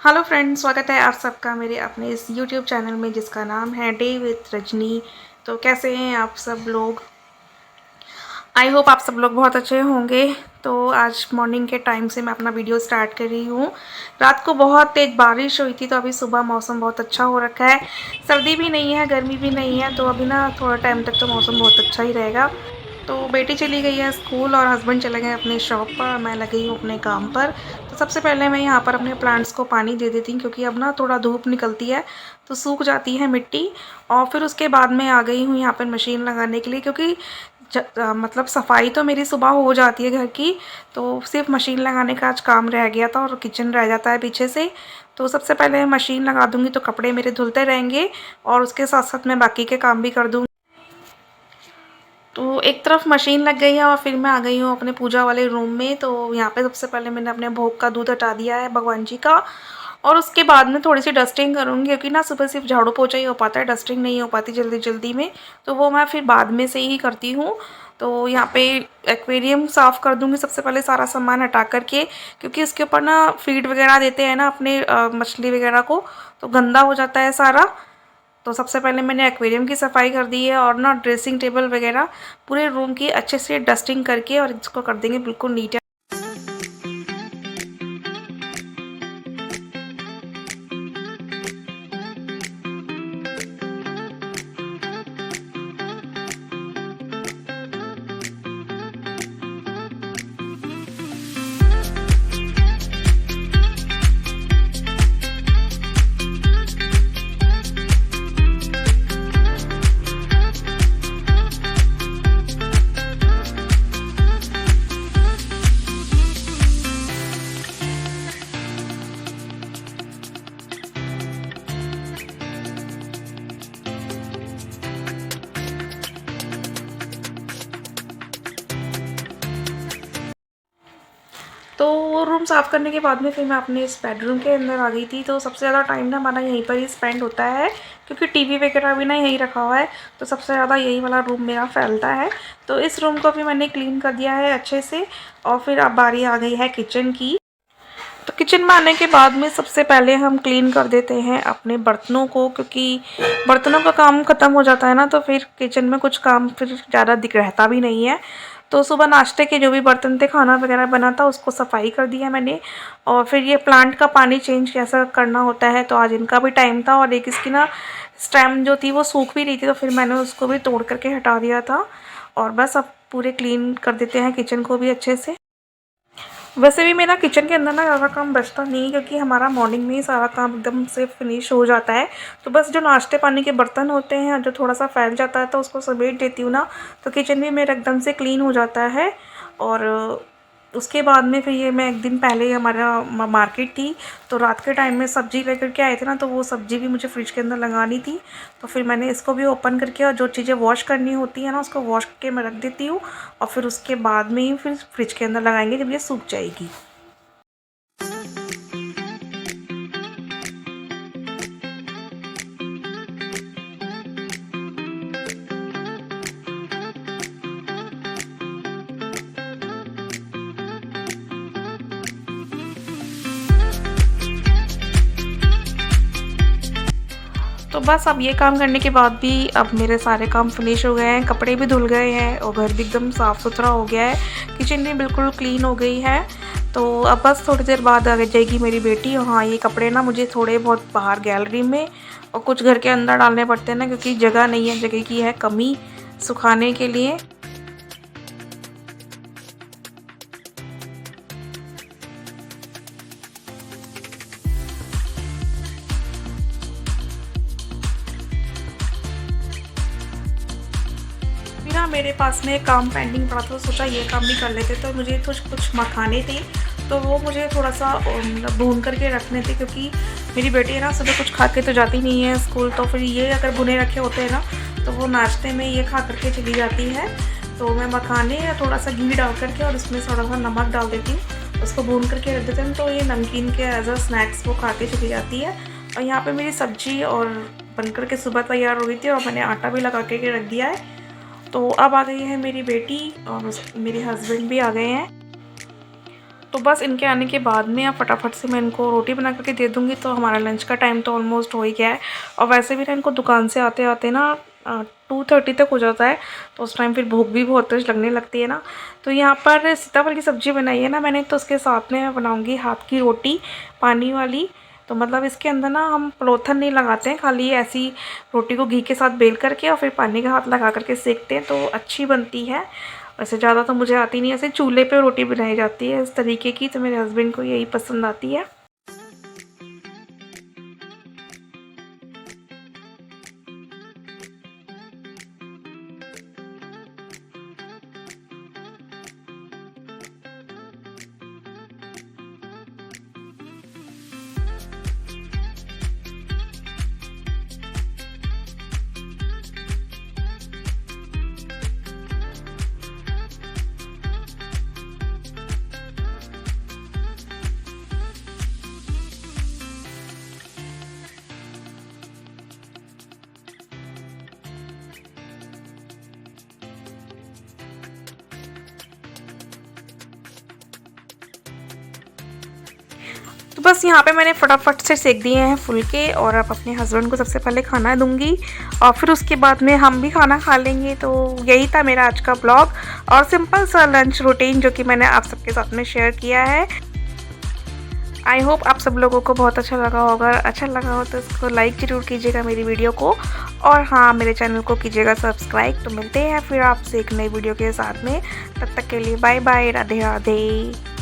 Hello friends, स्वागत है आप सबका मेरे अपने इस यूट्यूब चैनल में जिसका नाम है डे विथ रजनी। तो कैसे हैं आप सब लोग? आई होप आप सब लोग बहुत अच्छे होंगे। तो आज मॉर्निंग के टाइम से मैं अपना वीडियो स्टार्ट कर रही हूँ। रात को बहुत तेज़ बारिश हुई थी, तो अभी सुबह मौसम बहुत अच्छा हो रखा है। सर्दी भी नहीं है, गर्मी भी नहीं है, तो अभी ना थोड़ा टाइम तक तो मौसम बहुत अच्छा ही रहेगा। तो बेटी चली गई है स्कूल और हस्बैंड चले गए अपने शॉप पर और मैं लगी हूँ अपने काम पर। तो सबसे पहले मैं यहाँ पर अपने प्लांट्स को पानी दे देती हूँ, क्योंकि अब ना थोड़ा धूप निकलती है तो सूख जाती है मिट्टी। और फिर उसके बाद मैं आ गई हूँ यहाँ पर मशीन लगाने के लिए, क्योंकि मतलब सफाई तो मेरी सुबह हो जाती है घर की, तो सिर्फ मशीन लगाने का आज काम रह गया था और किचन रह जाता है पीछे से। तो सबसे पहले मशीन लगा दूँगी तो कपड़े मेरे धुलते रहेंगे और उसके साथ साथ मैं बाकी के काम भी कर दूँगी। तो एक तरफ मशीन लग गई है और फिर मैं आ गई हूँ अपने पूजा वाले रूम में। तो यहाँ पे सबसे पहले मैंने अपने भोग का दूध हटा दिया है भगवान जी का, और उसके बाद में थोड़ी सी डस्टिंग करूँगी, क्योंकि ना सुबह सिर्फ झाड़ू पोछा ही हो पाता है, डस्टिंग नहीं हो पाती जल्दी जल्दी में, तो वो मैं फिर बाद में से ही करती हूँ। तो यहाँ पे एक्वेरियम साफ़ कर दूँगी सबसे पहले सारा सामान हटा करके, क्योंकि इसके ऊपर ना फीड वगैरह देते हैं ना अपने मछली वगैरह को, तो गंदा हो जाता है सारा। तो सबसे पहले मैंने एक्वेरियम की सफाई कर दी है और ना ड्रेसिंग टेबल वगैरह पूरे रूम की अच्छे से डस्टिंग करके और इसको कर देंगे बिल्कुल नीट। तो वो रूम साफ़ करने के बाद में फिर मैं अपने इस बेडरूम के अंदर आ गई थी। तो सबसे ज़्यादा टाइम ना हमारा यहीं पर ही स्पेंड होता है, क्योंकि टीवी वगैरह भी ना यहीं रखा हुआ है, तो सबसे ज़्यादा यही वाला रूम मेरा फैलता है। तो इस रूम को भी मैंने क्लीन कर दिया है अच्छे से। और फिर अब बारी आ गई है किचन की। तो किचन में आने के बाद में सबसे पहले हम क्लीन कर देते हैं अपने बर्तनों को, क्योंकि बर्तनों का काम ख़त्म हो जाता है ना, तो फिर किचन में कुछ काम फिर ज़्यादा दिख रहता भी नहीं है। तो सुबह नाश्ते के जो भी बर्तन थे, खाना वगैरह बना था, उसको सफाई कर दिया मैंने। और फिर ये प्लांट का पानी चेंज कैसा करना होता है, तो आज इनका भी टाइम था और एक इसकी ना स्टेम जो थी वो सूख भी रही थी, तो फिर मैंने उसको भी तोड़ करके हटा दिया था। और बस अब पूरे क्लीन कर देते हैं किचन को भी अच्छे से। वैसे भी मेरा किचन के अंदर ना ज़्यादा काम बचता नहीं है, क्योंकि हमारा मॉर्निंग में ही सारा काम एकदम से फिनिश हो जाता है। तो बस जो नाश्ते पानी के बर्तन होते हैं जो थोड़ा सा फैल जाता है, तो उसको समेट देती हूँ ना, तो किचन भी मेरा एकदम से क्लीन हो जाता है। और उसके बाद में फिर ये मैं एक दिन पहले ही हमारा मार्केट थी, तो रात के टाइम में सब्ज़ी लेकर के आए थे ना, तो वो सब्ज़ी भी मुझे फ्रिज के अंदर लगानी थी। तो फिर मैंने इसको भी ओपन करके और जो चीज़ें वॉश करनी होती है ना, उसको वॉश करके मैं रख देती हूँ। और फिर उसके बाद में ही फिर फ्रिज के अंदर लगाएंगे जब ये सूख जाएगी। तो बस अब ये काम करने के बाद भी अब मेरे सारे काम फिनिश हो गए हैं, कपड़े भी धुल गए हैं और घर भी एकदम साफ़ सुथरा हो गया है, किचन भी बिल्कुल क्लीन हो गई है। तो अब बस थोड़ी देर बाद आ जाएगी मेरी बेटी। और हाँ, ये कपड़े ना मुझे थोड़े बहुत बाहर गैलरी में और कुछ घर के अंदर डालने पड़ते हैं ना, क्योंकि जगह नहीं है, जगह की है कमी सुखाने के लिए। फिर ना मेरे पास में काम पेंडिंग पड़ा था, तो सोचा ये काम भी कर लेते। तो मुझे कुछ मखाने थे, तो वो मुझे थोड़ा सा मतलब भून करके रखने थे, क्योंकि मेरी बेटी है ना सुबह कुछ खा के तो जाती नहीं है स्कूल, तो फिर ये अगर भुने रखे होते हैं ना, तो वो नाश्ते में ये खा करके चली जाती है। तो मैं मखाने या थोड़ा सा घी डाल करके और उसमें थोड़ा सा नमक डाल देती हूँ, उसको भून करके रख देते हैं, तो ये नमकीन के एज अ स्नैक्स वो खा के चली जाती है। और यहाँ पे मेरी सब्जी और बनकर के सुबह तैयार हो गई थी और मैंने आटा भी लगा के रख दिया है। तो अब आ गई है मेरी बेटी और मेरे हस्बैंड भी आ गए हैं। तो बस इनके आने के बाद में अब फटाफट से मैं इनको रोटी बना करके दे दूँगी, तो हमारा लंच का टाइम तो ऑलमोस्ट हो ही गया है। और वैसे भी ना इनको दुकान से आते आते ना 2:30 तक हो जाता है, तो उस टाइम फिर भूख भी बहुत तेज लगने लगती है ना। तो यहाँ पर सीताफल की सब्ज़ी बनाई है ना मैंने, तो उसके साथ में मैं बनाऊँगी हाथ की रोटी पानी वाली। तो मतलब इसके अंदर ना हम पलोथन नहीं लगाते हैं, खाली ऐसी रोटी को घी के साथ बेल करके और फिर पानी का हाथ लगा करके सेकते हैं, तो अच्छी बनती है। वैसे ज़्यादा तो मुझे आती नहीं है, ऐसे चूल्हे पे रोटी बनाई जाती है इस तरीके की, तो मेरे हस्बैंड को यही पसंद आती है। तो बस यहाँ पे मैंने फटाफट से सेक दिए हैं फुलके, और अब अपने हस्बैंड को सबसे पहले खाना दूंगी और फिर उसके बाद में हम भी खाना खा लेंगे। तो यही था मेरा आज का ब्लॉग और सिंपल सा लंच रूटीन जो कि मैंने आप सबके साथ में शेयर किया है। आई होप आप सब लोगों को बहुत अच्छा लगा होगा। अच्छा लगा हो तो इसको लाइक ज़रूर कीजिएगा मेरी वीडियो को, और हाँ मेरे चैनल को कीजिएगा सब्सक्राइब। तो मिलते हैं फिर आपसे एक नई वीडियो के साथ में, तब तक के लिए बाय बाय, राधे राधे।